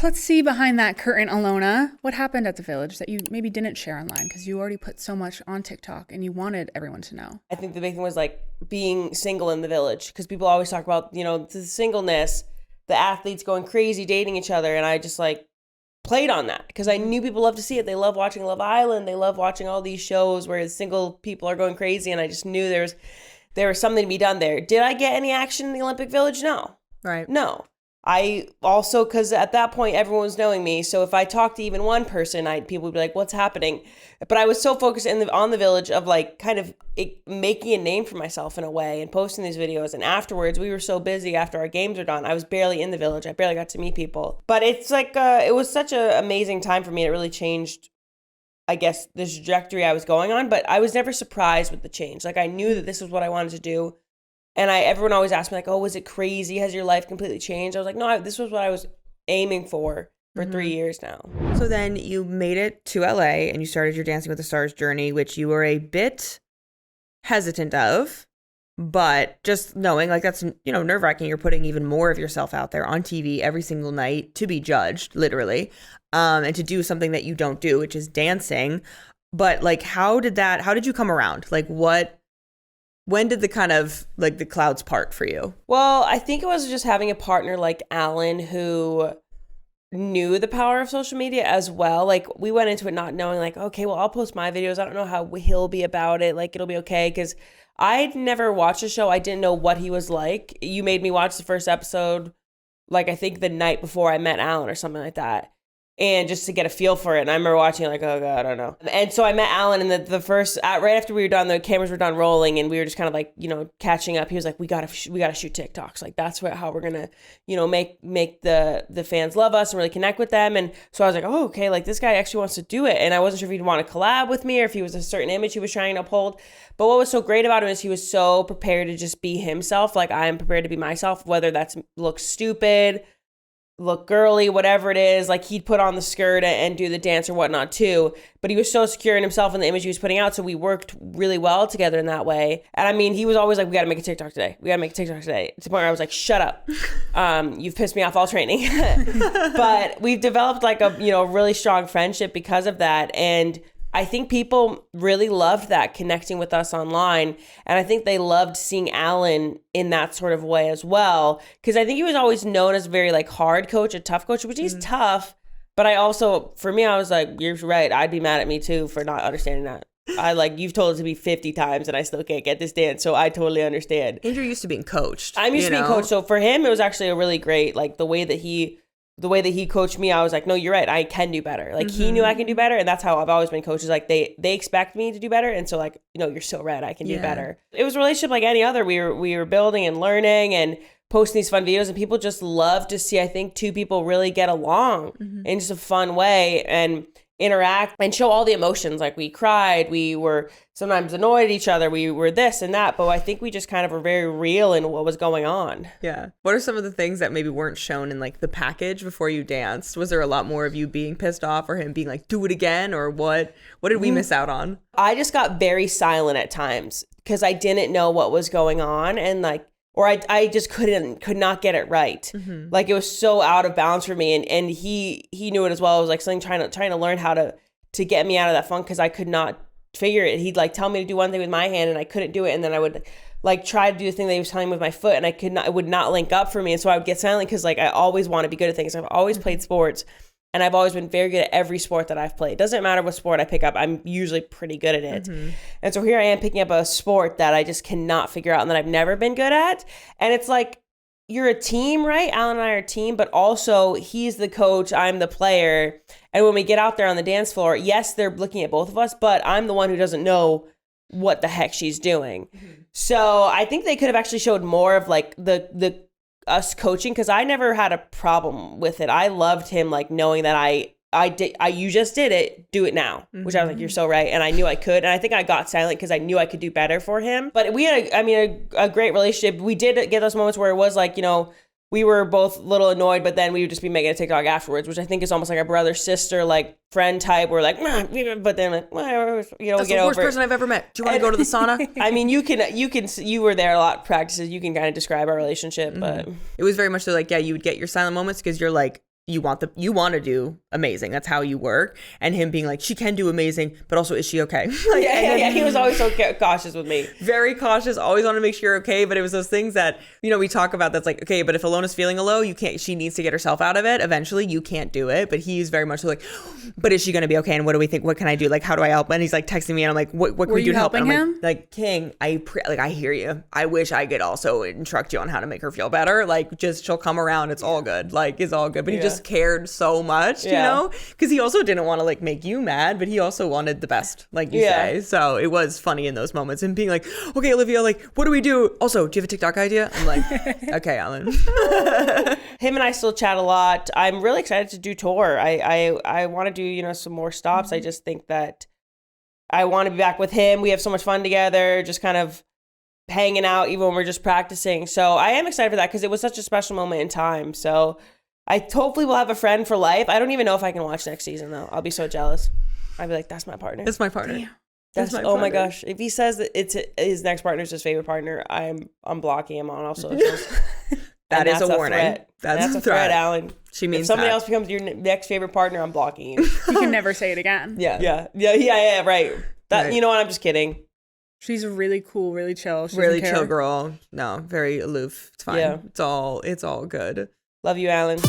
let's see behind that curtain, Ilona. What happened at the Village that you maybe didn't share online because you already put so much on TikTok and you wanted everyone to know? I think the big thing was like being single in the Village, because people always talk about, the singleness, the athletes going crazy, dating each other. And I just like played on that because I knew people love to see it. They love watching Love Island. They love watching all these shows where single people are going crazy. And I just knew there was something to be done there. Did I get any action in the Olympic Village? No. Right. No. I also, because at that point, everyone was knowing me. So if I talked to even one person, people would be like, what's happening? But I was so focused on the Village of like kind of making a name for myself in a way and posting these videos. And afterwards, we were so busy after our games were done. I was barely in the Village. I barely got to meet people. But it's like, it was such an amazing time for me. It really changed, I guess, the trajectory I was going on. But I was never surprised with the change. Like I knew that this was what I wanted to do. And everyone always asked me like, oh, was it crazy? Has your life completely changed? I was like, no, this was what I was aiming for 3 years now. So then you made it to LA and you started your Dancing with the Stars journey, which you were a bit hesitant of, but just knowing like that's, nerve-wracking. You're putting even more of yourself out there on TV every single night to be judged, literally, and to do something that you don't do, which is dancing. But like, how did you come around? Like when did the kind of like the clouds part for you? Well, I think it was just having a partner like Alan who knew the power of social media as well. Like we went into it not knowing like, okay, well, I'll post my videos. I don't know how he'll be about it. Like it'll be okay. Because I'd never watched a show. I didn't know what he was like. You made me watch the first episode, like I think the night before I met Alan or something like that. And just to get a feel for it. And I remember watching it like, oh God, I don't know. And so I met Alan and the first, right after we were done, the cameras were done rolling and we were just kind of like, catching up. He was like, we gotta shoot TikToks. Like that's how we're gonna, make the fans love us and really connect with them. And so I was like, oh, okay, like this guy actually wants to do it. And I wasn't sure if he'd want to collab with me or if he was a certain image he was trying to uphold. But what was so great about him is he was so prepared to just be himself. Like I am prepared to be myself, whether that's look stupid, look girly, whatever it is. Like he'd put on the skirt and do the dance or whatnot too, but he was so secure in himself and the image he was putting out, so we worked really well together in that way. And I mean, he was always like, we gotta make a TikTok today, to the point where I was like, shut up, you've pissed me off all training. But we've developed like a really strong friendship because of that. And I think people really loved that, connecting with us online. And I think they loved seeing Alan in that sort of way as well. Because I think he was always known as a very like hard coach, a tough coach, which he's tough. But I also, for me, I was like, you're right. I'd be mad at me too for not understanding that. You've told it to me 50 times and I still can't get this dance. So I totally understand. And you're used to being coached. I'm used to being coached. So for him, it was actually a really great, like the way that he coached me, I was like, no, you're right. I can do better. Like he knew I can do better. And that's how I've always been coached. Like they expect me to do better. And so like, you're so right. I can do better. It was a relationship like any other. We were building and learning and posting these fun videos, and people just love to see, I think, two people really get along in just a fun way and interact and show all the emotions. Like we cried, we were sometimes annoyed at each other, we were this and that, but I think we just kind of were very real in what was going on. Yeah. What are some of the things that maybe weren't shown in like the package before you danced? Was there a lot more of you being pissed off or him being like, do it again? Or what did we miss out on? I just got very silent at times because I didn't know what was going on, and like, or I just could not get it right. Like it was so out of balance for me. And he knew it as well. It was like something trying to learn how to get me out of that funk because I could not figure it. He'd like tell me to do one thing with my hand and I couldn't do it. And then I would like try to do the thing that he was telling me with my foot and it would not link up for me. And so I would get silent because like I always want to be good at things. I've always played sports. And I've always been very good at every sport that I've played. Doesn't matter what sport I pick up, I'm usually pretty good at it. And so here I am picking up a sport that I just cannot figure out and that I've never been good at. And it's like, you're a team, right? Alan and I are a team, but also he's the coach, I'm the player. And when we get out there on the dance floor, yes, they're looking at both of us, but I'm the one who doesn't know what the heck she's doing. So I think they could have actually showed more of like the us coaching, because I never had a problem with it. I loved him like knowing that you just did it, do it now, which I was like, you're so right. And I knew I could. And I think I got silent because I knew I could do better for him. But we had a great relationship. We did get those moments where it was like, we were both a little annoyed, but then we would just be making a TikTok afterwards, which I think is almost like a brother, sister, like friend type. We're like, but then like, that's the worst person I've ever met. Do you want to go to the sauna? I mean, you were there a lot of practices. You can kind of describe our relationship, but it was very much so like, yeah, you would get your silent moments because you're like, you want to do amazing. That's how you work. And him being like, she can do amazing, but also, is she okay? Like, yeah. He was always so cautious with me. Very cautious, always want to make sure you're okay. But it was those things that, we talk about that's like, okay, but if Ilona's feeling a low, she needs to get herself out of it. Eventually, you can't do it. But he's very much like, but is she going to be okay? And what do we think? What can I do? Like, how do I help? And he's like texting me and I'm like, what can we do to help? And I'm him? like, King, I hear you. I wish I could also instruct you on how to make her feel better. Like, just she'll come around. It's all good. Like, it's all good. But he just cared so much, because he also didn't want to like make you mad, but he also wanted the best, like you say. So it was funny in those moments and being like, okay, Olivia, like, what do we do? Also, do you have a TikTok idea? I'm like, okay, Alan. Him and I still chat a lot. I'm really excited to do tour. I want to do, some more stops. I just think that I want to be back with him. We have so much fun together, just kind of hanging out even when we're just practicing. So I am excited for that because it was such a special moment in time. So I hopefully will have a friend for life. I don't even know if I can watch next season though. I'll be so jealous. I'll be like, that's my partner. That's my partner. Damn. That's my oh my partner. gosh. If he says that it's his next partner's his favorite partner, I'm blocking him on all socials. That is a that's warning. Threat. That's a threat, Alan. She means if somebody that. else becomes your next favorite partner, I'm blocking you. You can never say it again. Yeah, right. That Right. You know what? I'm just kidding. She's really cool, really chill. She Really doesn't chill care. girl. No, very aloof. It's fine. Yeah. It's all good. Love you, Alan.